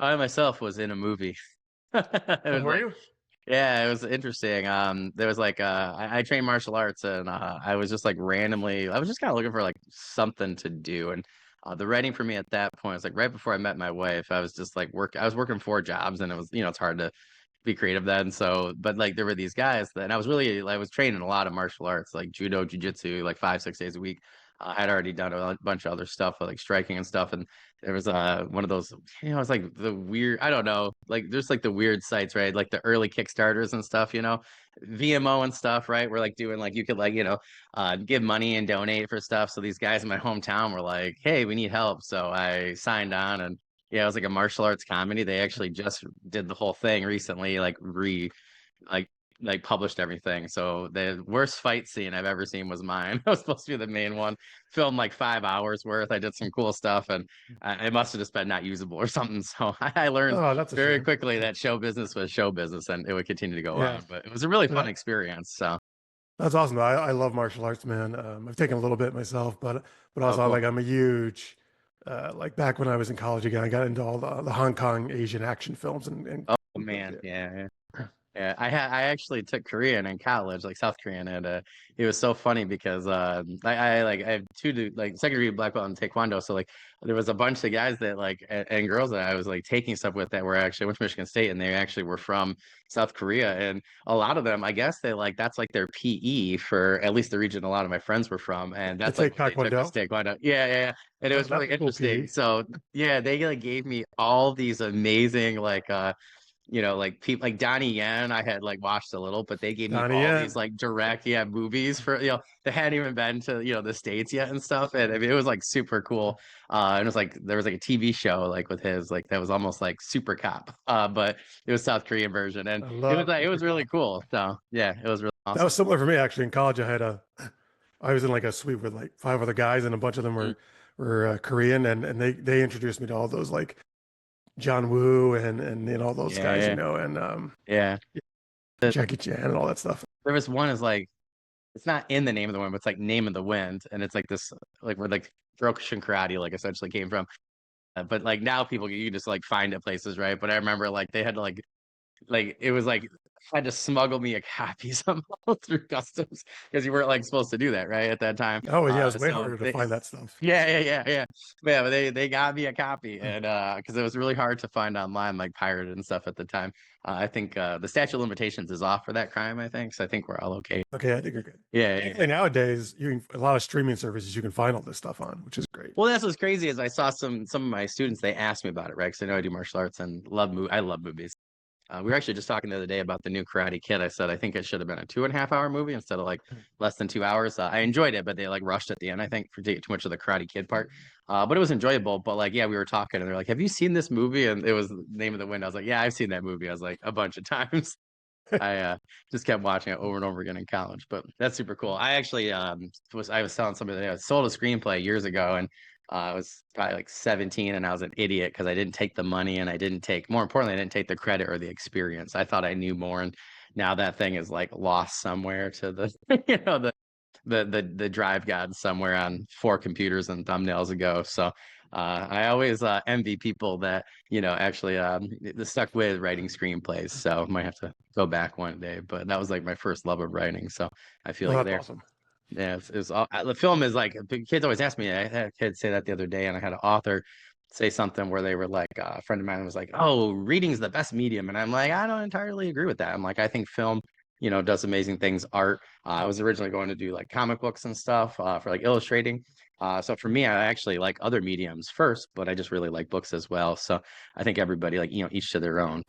I myself was in a movie. It Oh, was were like, you? yeah, it was interesting. There was like I train martial arts and I was just like randomly I was just kind of looking for like something to do and the writing for me at that point was like right before I met my wife. I was just like I was working 4 jobs and it was it's hard to be creative then. So, but like there were these guys that, and I was training a lot of martial arts, like judo, jujitsu, like 5, 6 days a week. I had already done a bunch of other stuff, like striking and stuff. And there was one of those, it's like the weird, I don't know, like there's like the weird sites, right? Like the early Kickstarters and stuff, VMO and stuff, right? We're like doing like you could like give money and donate for stuff. So these guys in my hometown were like, "Hey, we need help." So I signed on and yeah, it was like a martial arts comedy. They actually just did the whole thing recently, like like published everything. So the worst fight scene I've ever seen was mine. I was supposed to be the main one. Filmed like 5 hours worth. I did some cool stuff, and it must have just been not usable or something. So I learned Oh, that's a very shame. quickly that show business was show business, and it would continue to go Yeah. on. But it was a really fun That, experience. So that's awesome. I love martial arts, man. I've taken a little bit myself, but oh, also cool. like I'm a huge like back when I was in college again, I got into all the Hong Kong Asian action films and Oh yeah. man, yeah. Yeah, I actually took Korean in college, like South Korean, and it was so funny because I have like second degree black belt in Taekwondo, so like there was a bunch of guys that like and girls that I was like taking stuff with that were actually went to Michigan State and they actually were from South Korea, and a lot of them I guess they like that's like their PE for at least the region a lot of my friends were from, and They that's like take what they took was Taekwondo. Taekwondo. Yeah. And it was really That's a cool interesting. PE. So yeah, they like gave me all these amazing like people like Donnie Yen, I had like watched a little, but they gave me Donnie all these Yen. like direct, yeah, movies for that hadn't even been to the States yet and stuff. And I mean, it was like super cool. And it was like there was like a TV show like with his like that was almost like Super Cop, but it was South Korean version, and I it was love like it Super was really Cop. cool. So yeah, it was really That was awesome. similar for me actually. In college, I was in like a suite with like 5 other guys, and a bunch of them Mm. were Korean, and they introduced me to all those like John Woo and all those guys, Yeah, and yeah. The, Jackie Chan and all that stuff. there was one is like it's not in the name of the wind, but it's like name of the wind, and it's like this like where like Kyokushin karate like essentially came from. But like now people you can just like find it places, right? But I remember like they had to like it was like had to smuggle me a copy somehow through customs because you weren't like supposed to do that, right? At that time. Oh yeah, it's way So harder to they find that stuff. yeah. But they got me a copy and because it was really hard to find online, like pirated and stuff at the time. I think the statute of limitations is off for that crime, I think. So I think we're all okay. Okay, I think you're good. Yeah. Thankfully nowadays, a lot of streaming services you can find all this stuff on, which is great. Well, that's what's crazy is I saw some of my students, they asked me about it, right? Because I know I do martial arts and I love movies. We were actually just talking the other day about the new Karate Kid. I said I think it should have been a 2.5 hour movie instead of like less than 2 hours. I enjoyed it, but they like rushed at the end. I think for too much of the Karate Kid part. But it was enjoyable. But like, yeah, we were talking, and they're like, "Have you seen this movie?" And it was the Name of the Wind. I was like, "Yeah, I've seen that movie." I was like a bunch of times. I just kept watching it over and over again in college, but that's super cool. I actually I was telling somebody that I sold a screenplay years ago, and I was probably like 17, and I was an idiot because I didn't take the money, and I didn't take more importantly, I didn't take the credit or the experience. I thought I knew more, and now that thing is like lost somewhere to the the drive gods somewhere on 4 computers and thumbnails ago. So I always envy people that actually stuck with writing screenplays. So might have to go back one day. But that was like my first love of writing. So I feel Oh, like that's there. awesome. Yeah, it's all, the film is like kids always ask me. I had a kid say that the other day, and I had an author say something where they were like, a friend of mine was like, "Oh, reading's the best medium," and I'm like, I don't entirely agree with that. I'm like, I think film, does amazing things. Art. I was originally going to do like comic books and stuff for like illustrating. So for me, I actually like other mediums first, but I just really like books as well. So I think everybody like each to their own.